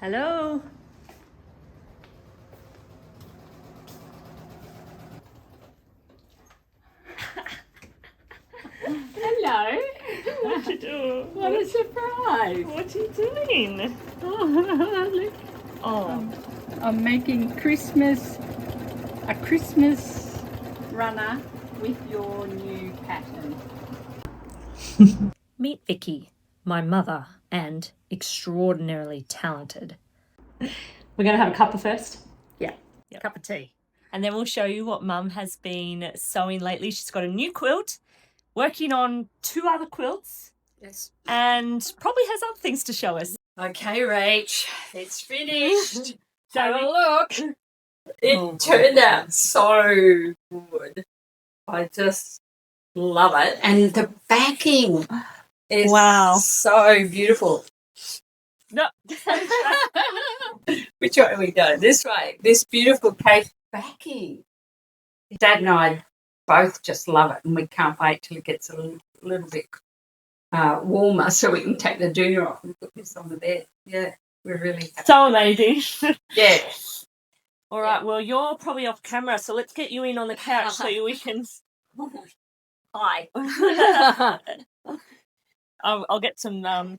Hello. Hello. What you doing? What a surprise. What you doing? Oh, look. Oh, I'm making a Christmas runner with your new pattern. meet Vicky, my mother, and extraordinarily talented. We're going to have a cuppa first. Yeah, cup of tea. And then we'll show you what Mum has been sewing lately. She's got a new quilt, working on 2 other quilts. Yes. And probably has other things to show us. Okay, Rach, it's finished. Shall Have we? a look. It turned out so good. I just love it. And the backing is so beautiful. No. Which way are we going? This way. This beautiful case backing. Dad and I both just love it, and we can't wait till it gets a little bit warmer so we can take the doona off and put this on the bed. Yeah, we're really happy. So amazing. Yeah. All right, well, you're probably off camera, so let's get you in on the couch so we can... Hi. I'll get some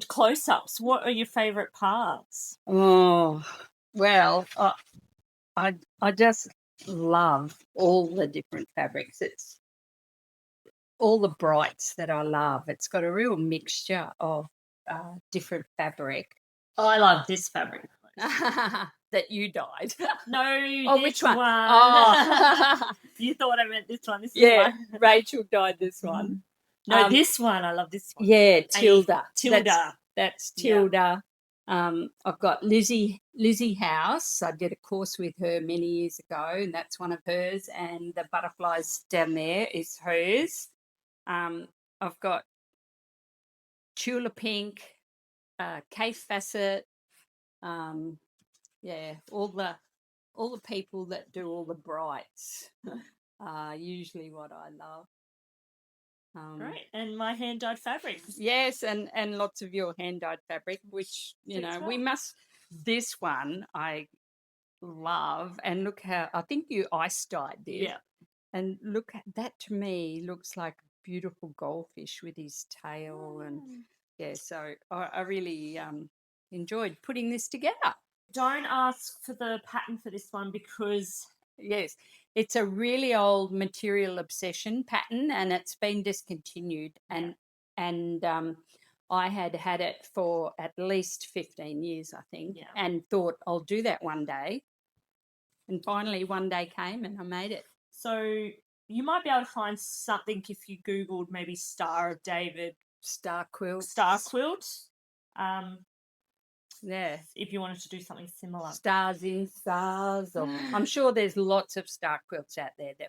close-ups. What are your favourite parts? Oh, well, I just love all the different fabrics. It's all the brights that I love. It's got a real mixture of different fabric. Oh, I love this fabric. That you dyed. No, Oh, this which one? one. Oh. You thought I meant this one. This Yeah, one. Rachel dyed this one. No, this one. I love this one. Yeah, Tilda. Tilda. That's Tilda. I've got Lizzie House. I did a course with her many years ago, and that's one of hers. And the butterflies down there is hers. I've got Tula Pink, Kay Fassett. Yeah, all the people that do all the brights are usually what I love. Great, and my hand-dyed fabric. Yes, and lots of your hand-dyed fabric, which, we must... This one I love, and look how... I think you ice-dyed this. Yeah. And look, that to me looks like a beautiful goldfish with his tail. And, yeah, so I really enjoyed putting this together. Don't ask for the pattern for this one because... Yes, it's a really old Material Obsession pattern, and it's been discontinued. And I had it for at least 15 years, I think, and thought I'll do that one day. And finally, one day came, and I made it. So you might be able to find something if you Googled maybe Star of David, Star Quilt. Yeah, if you wanted to do something similar. Stars in Stars. Or I'm sure there's lots of star quilts out there that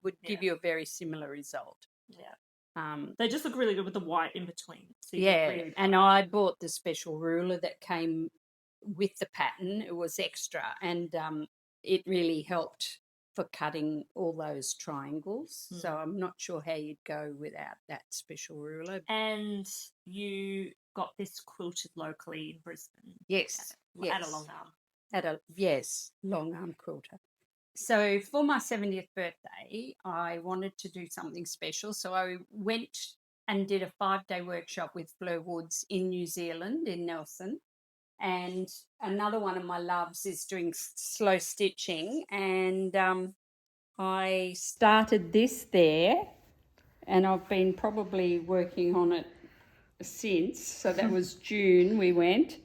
would give you a very similar result. Yeah. They just look really good with the white in between. So really and I bought the special ruler that came with the pattern. It was extra, and it really helped for cutting all those triangles. So I'm not sure how you'd go without that special ruler. And you got this quilted locally in Brisbane. Yes. At a long arm. Long arm quilter. So for my 70th birthday, I wanted to do something special. So I went and did a 5-day workshop with Fleur Woods in New Zealand, in Nelson. And another one of my loves is doing slow stitching. And I started this there, and I've been probably working on it since. So that was June we went,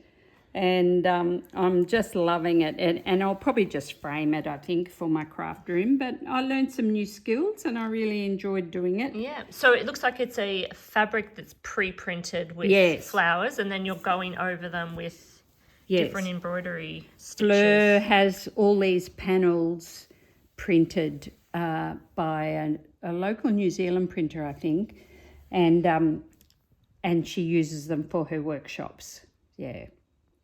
and I'm just loving it. And I'll probably just frame it, I think, for my craft room. But I learned some new skills, and I really enjoyed doing it. Yeah, so it looks like it's a fabric that's pre-printed with flowers, and then you're going over them with different embroidery stitches. Fleur has all these panels printed by a local New Zealand printer, I think, and she uses them for her workshops. Yeah,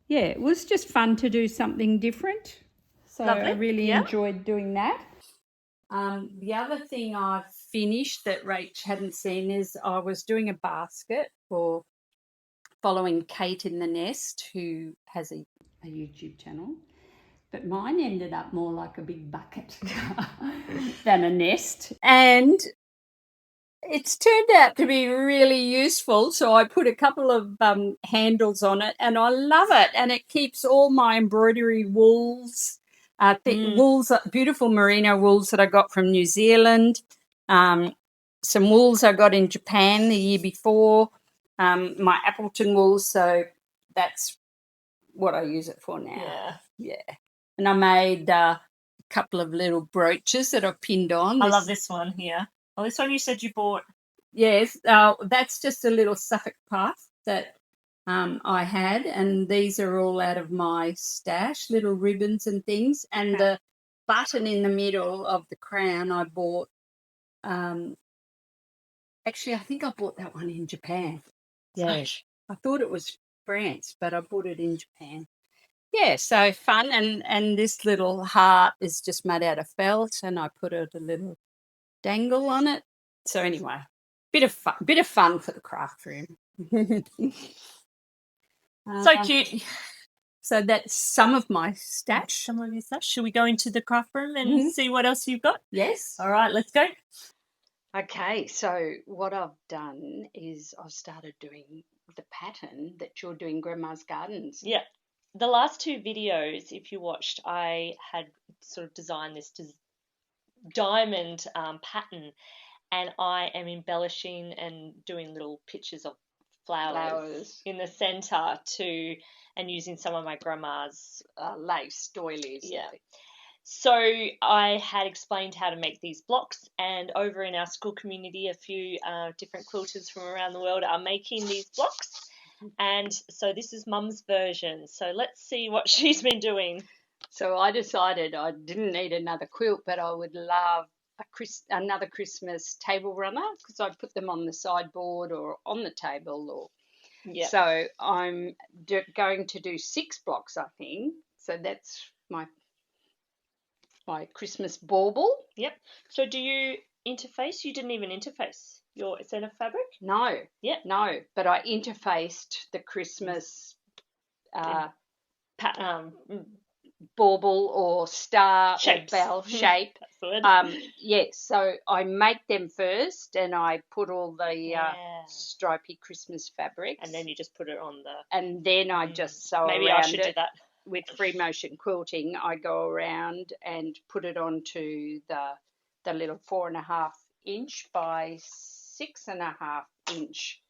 it was just fun to do something different. So lovely. I really enjoyed doing that. The other thing I've finished that Rach hadn't seen is I was doing a basket for following Kate in the Nest, who has a YouTube channel. But mine ended up more like a big bucket than a nest. And it's turned out to be really useful. So I put a couple of handles on it, and I love it. And it keeps all my embroidery wools, wools, beautiful merino wools that I got from New Zealand. Some wools I got in Japan the year before. My Appleton wool. So that's what I use it for now. Yeah. And I made a couple of little brooches that I've pinned on. I love this one here. Oh, this one you said you bought. Yes, that's just a little Suffolk puff that I had, and these are all out of my stash, little ribbons and things. And the button in the middle of the crown I bought. Actually, I think I bought that one in Japan. Yeah. I thought it was France, but I bought it in Japan. Yeah, so fun. And this little heart is just made out of felt, and I put a little dangle on it. So anyway, bit of fun for the craft room. So cute. So that's some of my stash. Some of your stuff. Should we go into the craft room and see what else you've got? Yes. All right, let's go. Okay, so what I've done is I've started doing the pattern that you're doing, Grandma's Gardens. Yeah. The last two videos, if you watched, I had sort of designed this diamond pattern, and I am embellishing and doing little pictures of flowers in the centre and using some of my grandma's lace doilies. Yeah. So I had explained how to make these blocks, and over in our school community, a few different quilters from around the world are making these blocks. And so this is Mum's version. So let's see what she's been doing. So I decided I didn't need another quilt, but I would love another Christmas table runner, because I put them on the sideboard or on the table. So I'm going to do 6 blocks, I think. So that's my Christmas bauble. Yep. So do you interface? You didn't even interface your set of fabric? No. Yeah. No, but I interfaced the Christmas bauble or star shapes. or bell shape. That's the word. Yes, so I make them first, and I put all the stripy Christmas fabrics. And then you just put it on the... And then I just sew Maybe around I should do that. With free motion quilting. I go around and put it onto the little 4.5 inch by 6.5 inch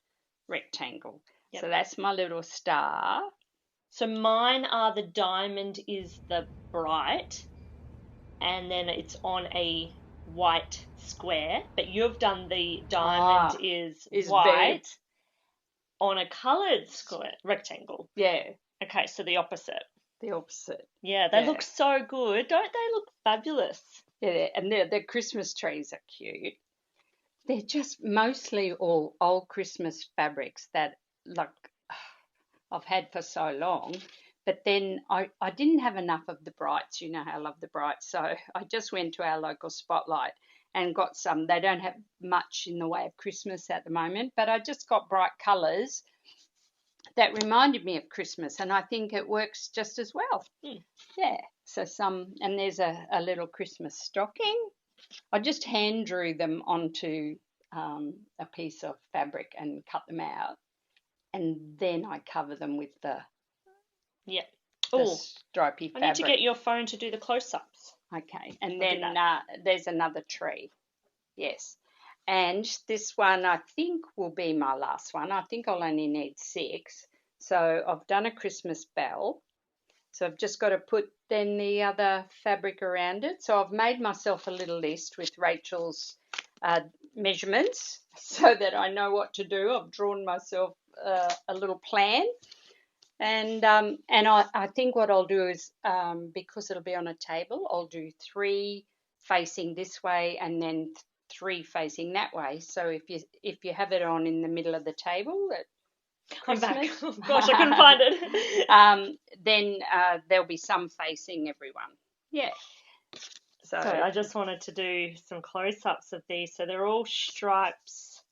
rectangle. Yep. So that's my little star. So mine are the diamond is the bright, and then it's on a white square. But you've done the diamond is white on a coloured square rectangle. Yeah. Okay, so the opposite. The opposite. Yeah, they look so good. Don't they look fabulous? Yeah, and the Christmas trees are cute. They're just mostly all old Christmas fabrics that I've had for so long. But then I didn't have enough of the brights. You know how I love the brights. So I just went to our local Spotlight and got some. They don't have much in the way of Christmas at the moment, but I just got bright colours that reminded me of Christmas, and I think it works just as well. Yeah, so and there's a little Christmas stocking. I just hand drew them onto a piece of fabric and cut them out, and then I cover them with the stripy fabric. I need to get your phone to do the close-ups. Okay, and then there's another tree. Yes. And this one, I think, will be my last one. I think I'll only need 6. So I've done a Christmas bell. So I've just got to put then the other fabric around it. So I've made myself a little list with Rachael's measurements so that I know what to do. I've drawn myself a little plan. And I think what I'll do is, because it'll be on a table, I'll do 3 facing this way and then 3 facing that way. So if you have it on in the middle of the table at Christmas, oh gosh, I couldn't find it. Then there'll be some facing everyone. Yeah. So I just wanted to do some close-ups of these. So they're all stripes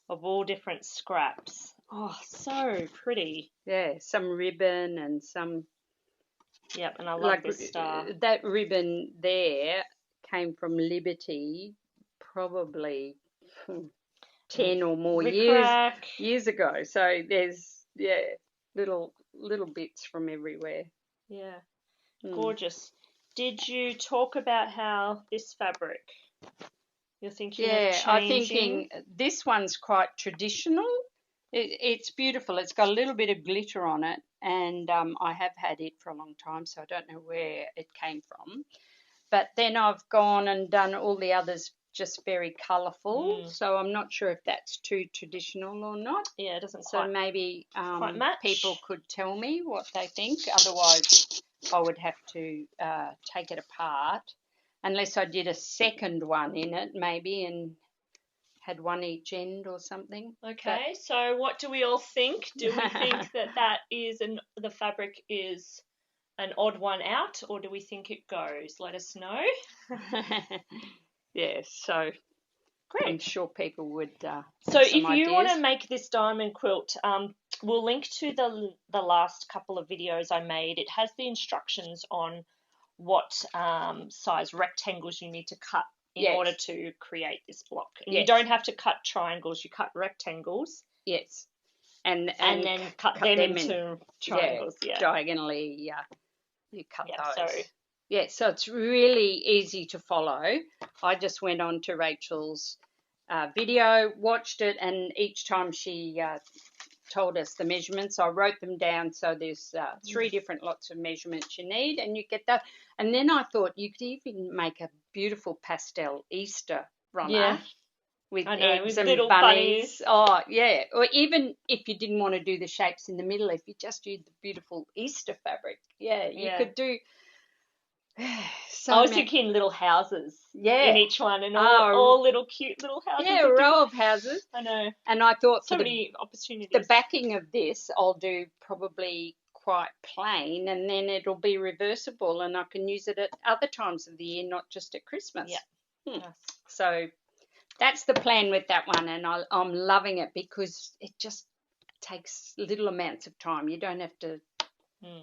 of all different scraps Oh, so pretty. Yeah, some ribbon and some. Yep, and I love Like this star. that ribbon there came from Liberty, probably 10 or more years ago. So there's little bits from everywhere. Yeah, gorgeous. Did you talk about how this fabric you're thinking of changing? I'm thinking this one's quite traditional. It's beautiful. It's got a little bit of glitter on it, and I have had it for a long time, so I don't know where it came from. But then I've gone and done all the others just very colourful, so I'm not sure if that's too traditional or not. Yeah, it doesn't so quite. So maybe quite match. People could tell me what they think. Otherwise, I would have to take it apart, unless I did a second one in it, maybe, and had one each end or something. Okay, so what do we all think? Do we think that is the fabric is an odd one out, or do we think it goes? Let us know. Yes, so great. I'm sure people would. So if you want to make this diamond quilt, we'll link to the last couple of videos I made. It has the instructions on what size rectangles you need to cut in order to create this block. And you don't have to cut triangles, you cut rectangles. Yes. And then cut them into triangles. Yeah. Diagonally, you cut those. So it's really easy to follow. I just went on to Rachael's video, watched it, and each time she told us the measurements, I wrote them down. So there's 3 different lots of measurements you need, and you get that. And then I thought you could even make a beautiful pastel Easter runner with eggs and little bunnies. Oh, yeah. Or even if you didn't want to do the shapes in the middle, if you just used the beautiful Easter fabric, you could do. I was thinking little houses in each one, and all little cute little houses. Yeah, a row of houses. I know. And I thought so many opportunities. The backing of this I'll do probably quite plain, and then it'll be reversible, and I can use it at other times of the year, not just at Christmas. Yeah. Nice. So that's the plan with that one, and I'm loving it because it just takes little amounts of time. You don't have to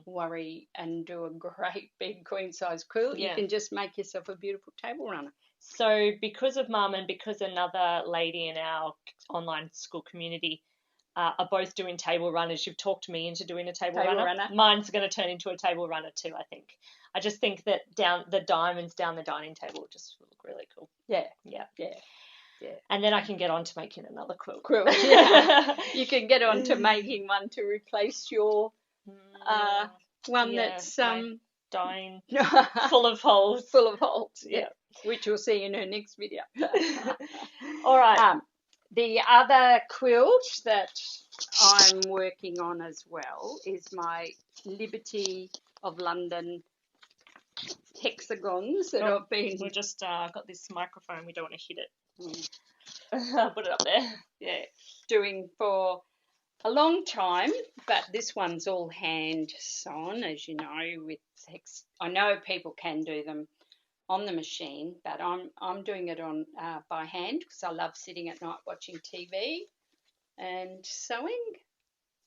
worry and do a great big queen size quilt. You can just make yourself a beautiful table runner. So because of Mum and because another lady in our online school community are both doing table runners, you've talked me into doing a table runner. Mine's going to turn into a table runner too, I think. I just think that the diamonds down the dining table just look really cool. Yeah. And then I can get on to making another quilt. You can get on to making one to replace your one that's dying full of holes. Which you'll see in her next video. All right. The other quilt that I'm working on as well is my Liberty of London hexagons that I've been. We just got this microphone. We don't want to hit it. I'll put it up there. Yeah, doing for a long time, but this one's all hand sewn, as you know. I know people can do them on the machine, but I'm doing it on by hand because I love sitting at night watching TV and sewing,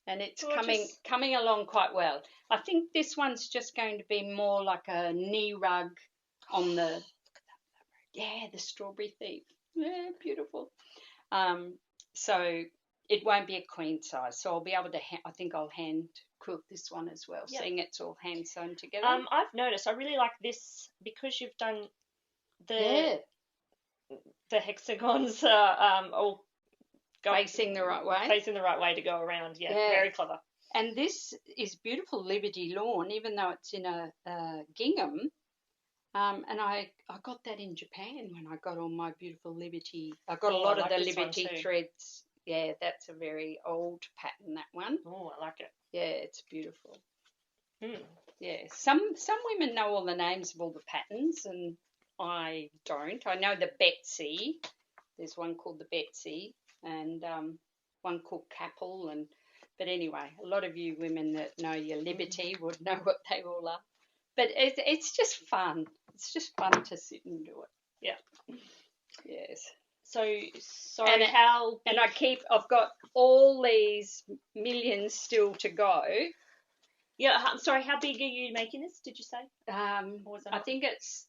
and it's coming along quite well. I think this one's just going to be more like a knee rug on the strawberry thief. Yeah, beautiful. So it won't be a queen size, so I'll be able to. I think I'll hand quilt this one as well, seeing it's all hand sewn together. I've noticed I really like this because you've done the hexagons all facing the right way to go around. Yeah, very clever. And this is beautiful Liberty lawn, even though it's in a gingham. And I got that in Japan when I got all my beautiful Liberty. I got a lot of the Liberty threads. Yeah, that's a very old pattern, that one. Oh, I like it. Yeah, it's beautiful. Yeah, some women know all the names of all the patterns, and I don't. I know the Betsy. There's one called the Betsy, and one called Capel. But anyway, a lot of you women that know your Liberty would know what they all are. But it's just fun. It's just fun to sit and do it. Yeah. Yes. So sorry, how? And I've got all these millions still to go. Yeah, I'm sorry, how big are you making this, did you say? Or was that I think it's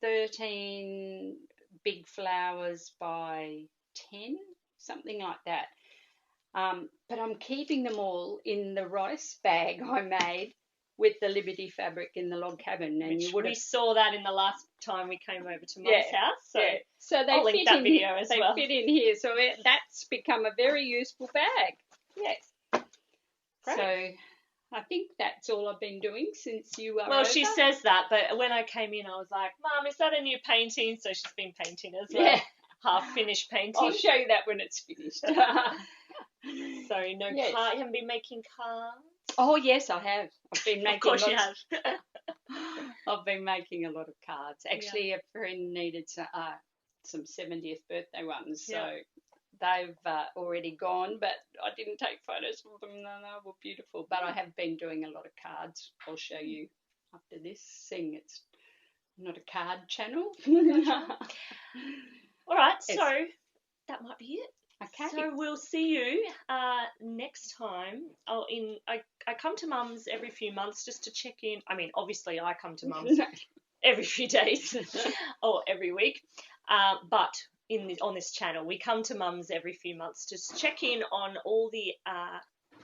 13 big flowers by 10, something like that. But I'm keeping them all in the rice bag I made with the Liberty fabric in the log cabin. And we saw that in the last time we came over to Mum's house. So they I'll fit link that in video here. as They well. fit in here. So that's become a very useful bag. Yes. Great. So I think that's all I've been doing since you were Well, over. she says that, but when I came in, I was like, Mum, is that a new painting? So she's been painting as well. Yeah. Half-finished painting. I'll show you that when it's finished. So you haven't been making cards? Oh, yes, I have. I've been making Of course you have. I've been making a lot of cards. Actually, a friend needed some 70th birthday ones, so they've already gone, but I didn't take photos of them. No, they were beautiful. But I have been doing a lot of cards. I'll show you after this, seeing it's not a card channel. All right, so that might be it. Okay. So we'll see you next time. I come to Mum's every few months just to check in. I mean, obviously I come to Mum's every few days or every week, but on this channel we come to Mum's every few months to check in on all the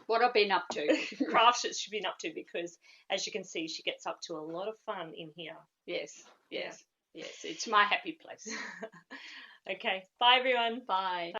what I've been up to, crafts that she's been up to, because as you can see, she gets up to a lot of fun in here. Yes, it's my happy place. Okay, bye everyone. Bye.